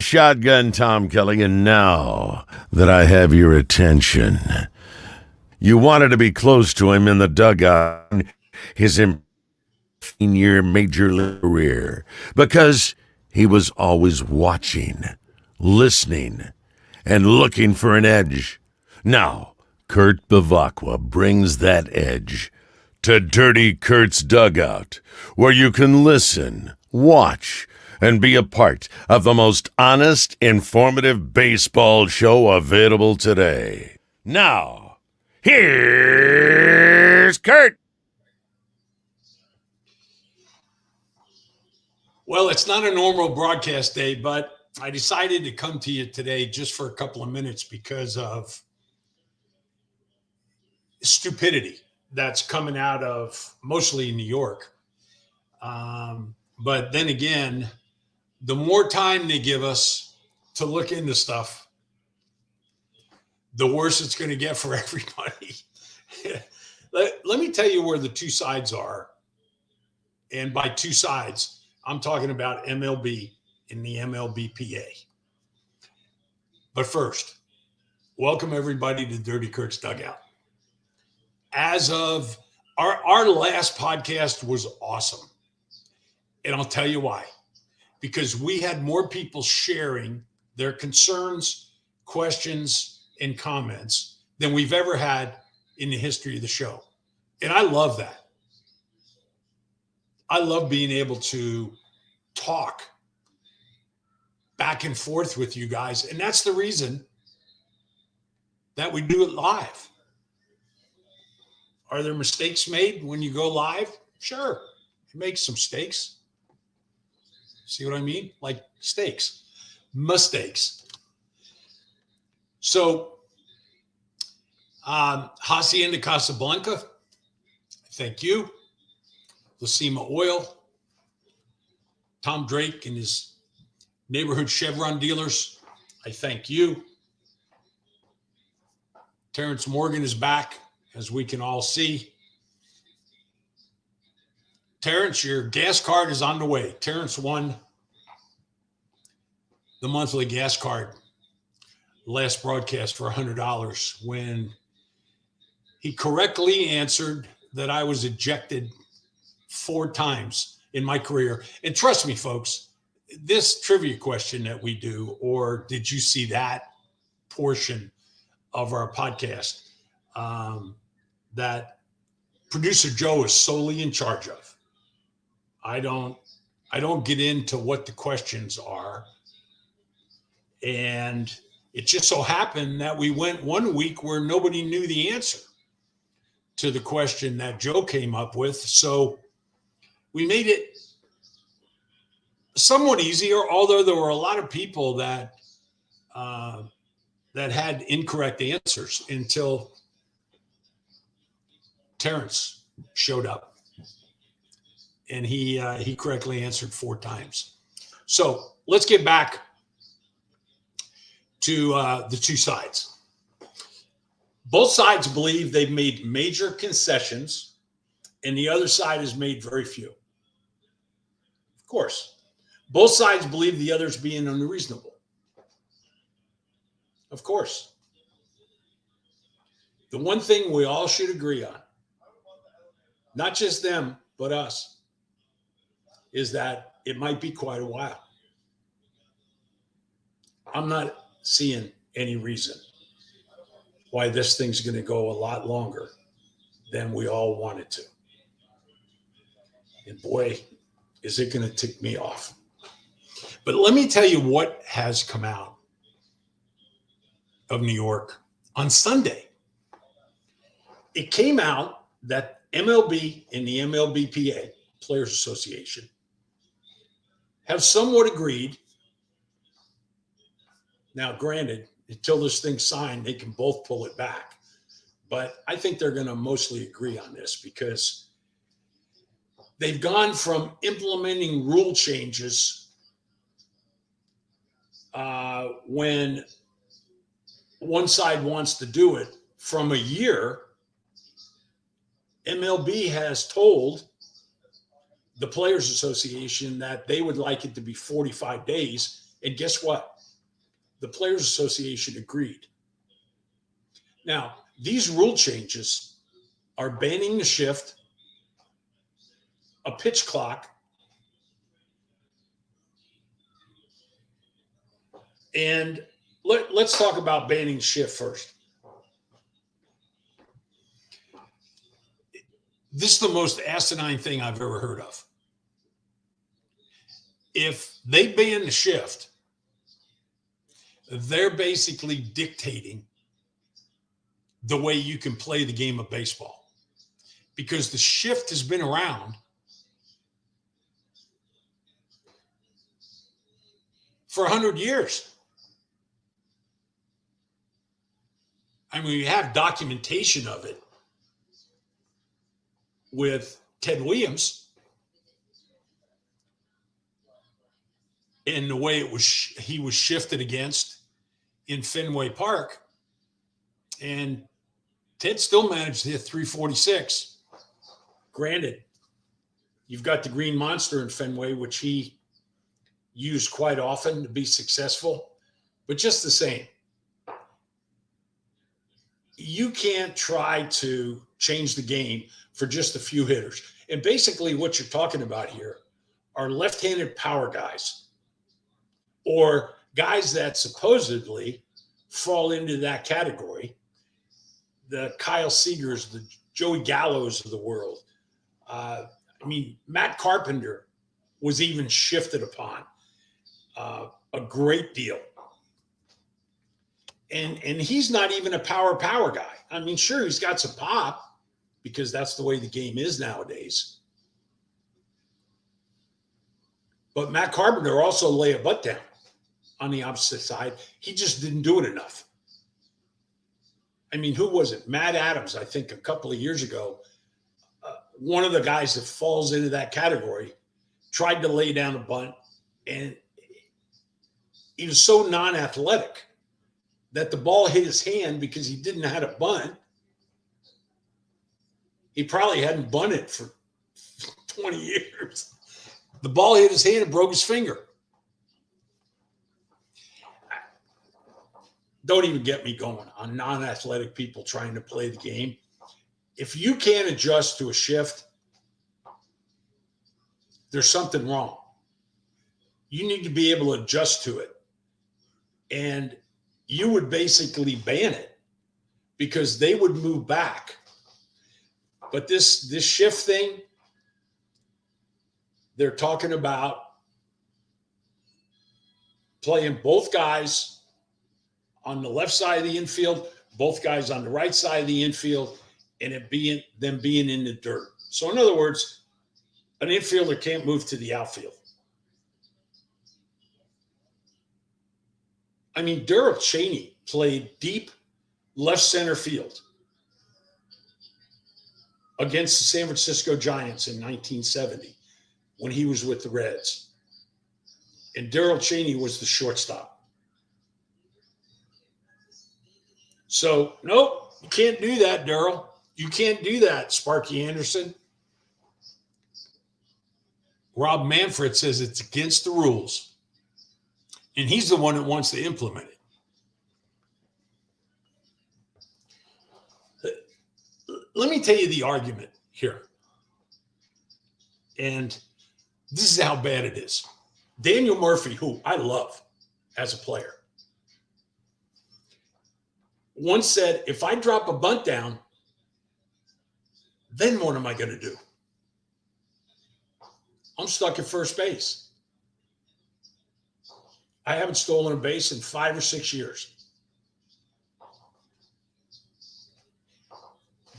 Shotgun Tom Kelly, and now that I have your attention, you wanted to be close to him in the dugout, his 15-year major league career, because he was always watching, listening, and looking for an edge. Now, Kurt Bevacqua brings that edge to Dirty Kurt's Dugout, where you can listen, watch, and be a part of the most honest, informative baseball show available today. Now, here's Kurt. Well, it's not a normal broadcast day, but I decided to come to you today just for a couple of minutes because of stupidity that's coming out of mostly New York. But then again, the more time they give us to look into stuff, the worse it's going to get for everybody. Let me tell you where the two sides are. And by two sides, I'm talking about MLB and the MLBPA. But first, welcome everybody to Dirty Kurt's Dugout. As of our last podcast was awesome. And I'll tell you why. Because we had more people sharing their concerns, questions, and comments than we've ever had in the history of the show. And I love that. I love being able to talk back and forth with you guys. And that's the reason that we do it live. Are there mistakes made when you go live? Sure. You make some mistakes. See what I mean? Like steaks, mistakes. So, Hacienda Casablanca, thank you. Lacima Oil, Tom Drake and his neighborhood Chevron dealers, I thank you. Terrence Morgan is back, as we can all see. Terrence, your gas card is on the way. Terrence won the monthly gas card last broadcast for $100 when he correctly answered that I was ejected 4 times in my career. And trust me, folks, this trivia question that we do, or did you see that portion of our podcast that producer Joe is solely in charge of. I don't get into what the questions are. And it just so happened that we went one week where nobody knew the answer to the question that Joe came up with. So we made it somewhat easier, although there were a lot of people that had incorrect answers until Terrence showed up. And he correctly answered 4 times. So let's get back to the two sides. Both sides believe they've made major concessions, and the other side has made very few. Of course, both sides believe the other's being unreasonable. Of course. The one thing we all should agree on, not just them, but us, is that it might be quite a while. I'm not seeing any reason why this thing's going to go a lot longer than we all want it to. And boy, is it going to tick me off. But let me tell you what has come out of New York on Sunday. It came out that MLB and the MLBPA, Players Association, have somewhat agreed. Now, granted, until this thing's signed, they can both pull it back. But I think they're going to mostly agree on this because they've gone from implementing rule changes when one side wants to do it from a year. MLB has told the Players Association that they would like it to be 45 days. And guess what? the Players Association agreed. Now, these rule changes are banning the shift, a pitch clock, and let's talk about banning shift first. This is the most asinine thing I've ever heard of. If they ban the shift, they're basically dictating the way you can play the game of baseball, because the shift has been around for 100 years. I mean, we have documentation of it with Ted Williams and the way he was shifted against in Fenway Park. And Ted still managed to hit 346. Granted, you've got the Green Monster in Fenway, which he used quite often to be successful, but just the same, you can't try to change the game for just a few hitters. And basically what you're talking about here are left-handed power guys, or guys that supposedly fall into that category. The Kyle Seagers, the Joey Gallos of the world. I mean, Matt Carpenter was even shifted upon a great deal. And he's not even a power guy. I mean, sure, he's got some pop because that's the way the game is nowadays. But Matt Carpenter also lay a butt down on the opposite side. He just didn't do it enough. I mean, who was it? Matt Adams, I think a couple of years ago, one of the guys that falls into that category tried to lay down a bunt, and he was so non-athletic that the ball hit his hand because he didn't know how to bunt. He probably hadn't bunted for 20 years. The ball hit his hand and broke his finger. Don't even get me going on non-athletic people trying to play the game. If you can't adjust to a shift, there's something wrong. You need to be able to adjust to it. And you would basically ban it because they would move back. But this shift thing, they're talking about playing both guys on the left side of the infield, both guys on the right side of the infield, and it being them being in the dirt. So in other words, an infielder can't move to the outfield. I mean, Daryl Cheney played deep left center field against the San Francisco Giants in 1970 when he was with the Reds. And Daryl Cheney was the shortstop. So, nope, you can't do that, Daryl. You can't do that, Sparky Anderson. Rob Manfred says it's against the rules. And he's the one that wants to implement it. Let me tell you the argument here. And this is how bad it is. Daniel Murphy, who I love as a player, once said, if I drop a bunt down, then what am I going to do? I'm stuck at first base. I haven't stolen a base in 5 or 6 years.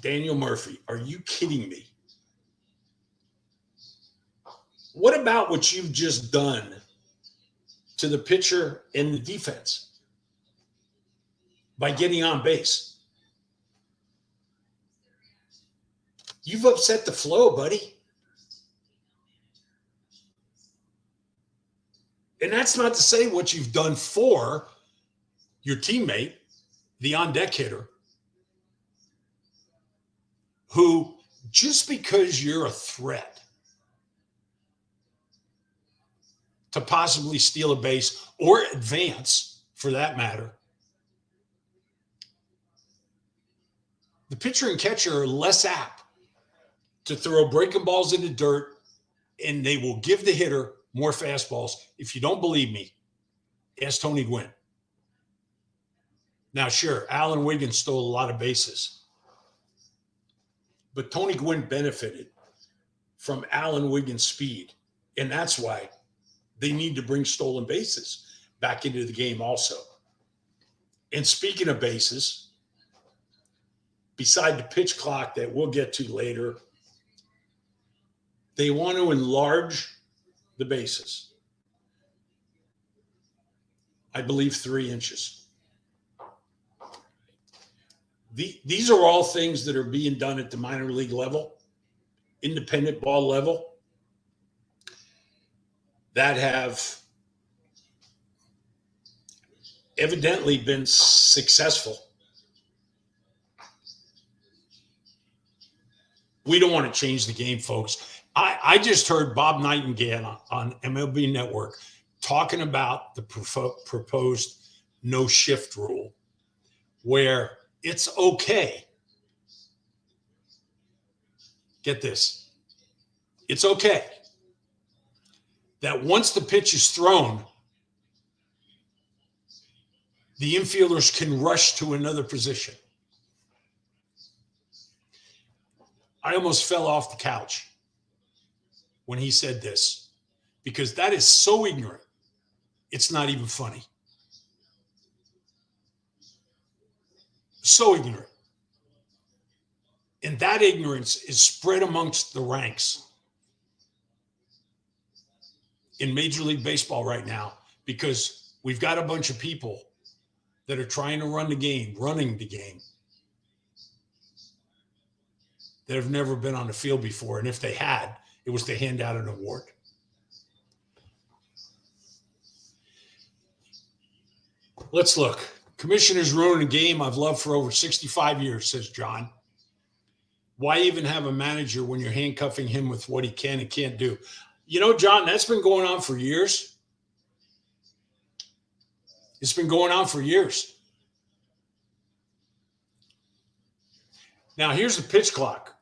Daniel Murphy, are you kidding me? What about what you've just done to the pitcher and the defense by getting on base? You've upset the flow, buddy. And that's not to say what you've done for your teammate, the on-deck hitter, who just because you're a threat to possibly steal a base or advance for that matter, the pitcher and catcher are less apt to throw breaking balls in the dirt, and they will give the hitter more fastballs. If you don't believe me, ask Tony Gwynn. Now, sure, Alan Wiggins stole a lot of bases, but Tony Gwynn benefited from Alan Wiggins' speed, and that's why they need to bring stolen bases back into the game also. And speaking of bases, beside the pitch clock that we'll get to later, they want to enlarge the bases. I believe 3 inches. These are all things that are being done at the minor league level, independent ball level, that have evidently been successful. We don't want to change the game, folks. I just heard Bob Nightingale on MLB Network talking about the proposed no shift rule, where it's okay. Get this. It's okay that once the pitch is thrown, the infielders can rush to another position. I almost fell off the couch when he said this, because that is so ignorant. It's not even funny. So ignorant. And that ignorance is spread amongst the ranks in Major League Baseball right now, because we've got a bunch of people that are trying to running the game, that have never been on the field before. And if they had, it was to hand out an award. Let's look. Commissioners ruin a game I've loved for over 65 years, says John. Why even have a manager when you're handcuffing him with what he can and can't do? You know, John, that's been going on for years. It's been going on for years. Now, here's the pitch clock.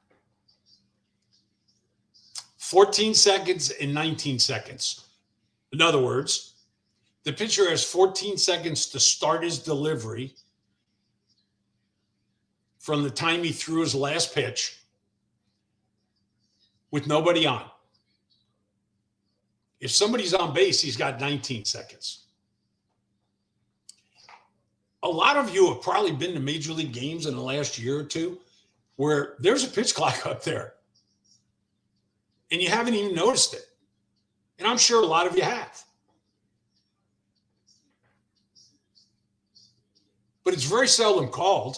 14 seconds and 19 seconds. In other words, the pitcher has 14 seconds to start his delivery from the time he threw his last pitch with nobody on. If somebody's on base, he's got 19 seconds. A lot of you have probably been to Major League games in the last year or two where there's a pitch clock up there and you haven't even noticed it. And I'm sure a lot of you have. But it's very seldom called.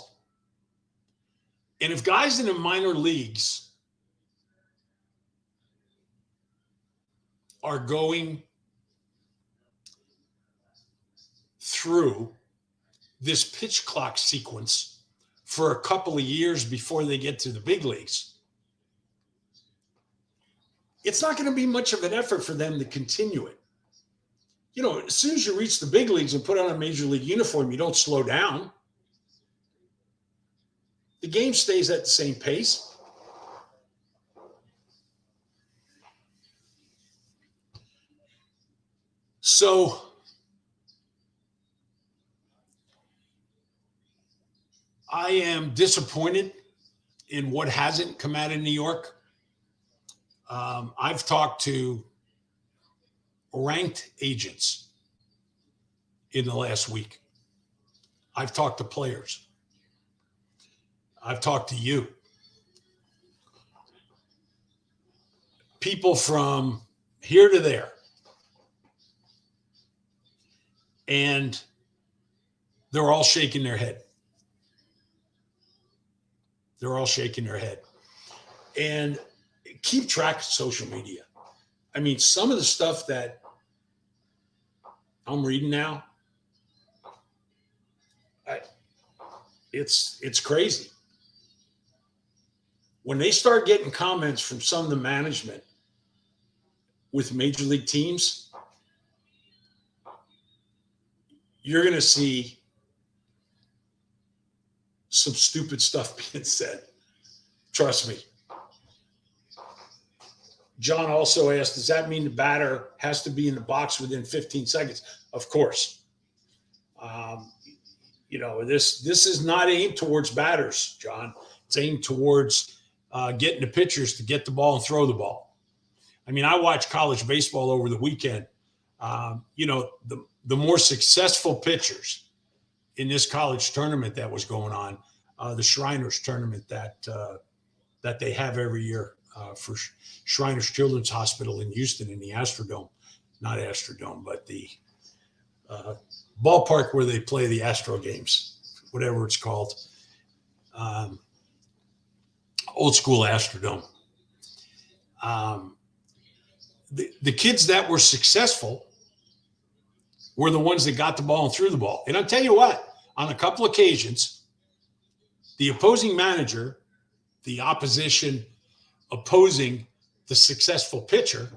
And if guys in the minor leagues are going through this pitch clock sequence for a couple of years before they get to the big leagues, it's not going to be much of an effort for them to continue it. You know, as soon as you reach the big leagues and put on a major league uniform, you don't slow down. The game stays at the same pace. So I am disappointed in what hasn't come out of New York. I've talked to ranked agents in the last week. I've talked to players. I've talked to you. People from here to there. And they're all shaking their head. They're all shaking their head. And keep track of social media. I mean, some of the stuff that I'm reading now, it's crazy. When they start getting comments from some of the management with major league teams, you're going to see some stupid stuff being said. Trust me. John also asked, does that mean the batter has to be in the box within 15 seconds? Of course. This is not aimed towards batters, John. It's aimed towards getting the pitchers to get the ball and throw the ball. I mean, I watched college baseball over the weekend. The more successful pitchers in this college tournament that was going on, the Shriners tournament that they have every year for Shriners Children's Hospital in Houston in the Astrodome, not Astrodome, but the ballpark where they play the Astro games, whatever it's called, old school Astrodome. The kids that were successful were the ones that got the ball and threw the ball. And I'll tell you what, on a couple occasions, the opposing manager, the opposition opposing the successful pitcher,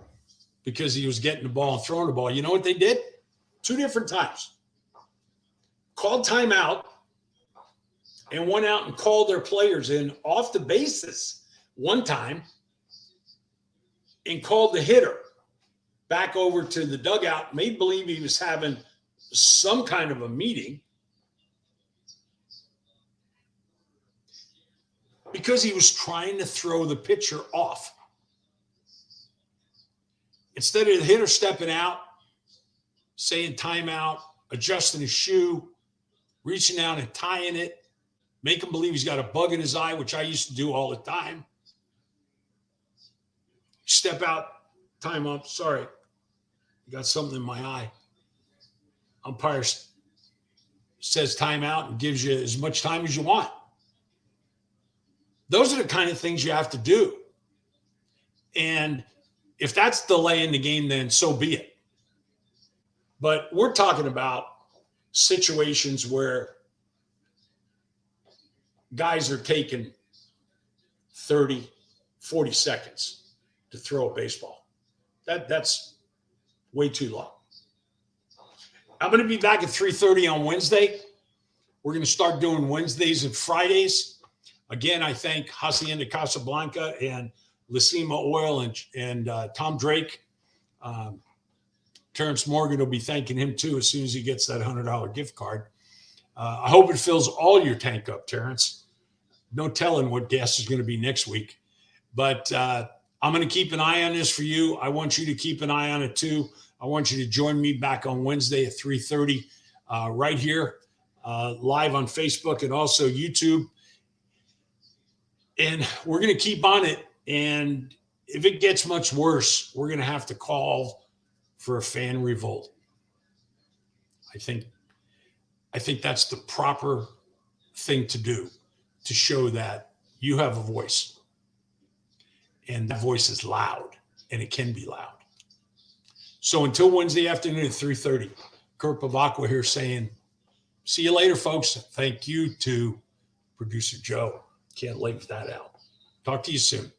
because he was getting the ball and throwing the ball, you know what they did? 2 different times. Called timeout and went out and called their players in off the bases one time and called the hitter back over to the dugout, made believe he was having some kind of a meeting because he was trying to throw the pitcher off. Instead of the hitter stepping out, saying timeout, adjusting his shoe, reaching out and tying it, make him believe he's got a bug in his eye, which I used to do all the time. Step out, time up, sorry, you got something in my eye. Umpire says timeout and gives you as much time as you want. Those are the kind of things you have to do. And if that's delaying the game, then so be it. But we're talking about situations where guys are taking 30, 40 seconds to throw a baseball. That's way too long. I'm going to be back at 3:30 on Wednesday. We're going to start doing Wednesdays and Fridays. Again, I thank Hacienda Casablanca and Lacima Oil and Tom Drake. Terrence Morgan will be thanking him too as soon as he gets that $100 gift card. I hope it fills all your tank up, Terrence. No telling what gas is going to be next week. But I'm going to keep an eye on this for you. I want you to keep an eye on it too. I want you to join me back on Wednesday at 3:30 right here, live on Facebook and also YouTube. And we're going to keep on it. And if it gets much worse, we're going to have to call for a fan revolt. I think that's the proper thing to do to show that you have a voice. And that voice is loud, and it can be loud. So until Wednesday afternoon at 3:30, Kurt Bevacqua here saying, see you later, folks. Thank you to producer Joe. Can't leave that out. Talk to you soon.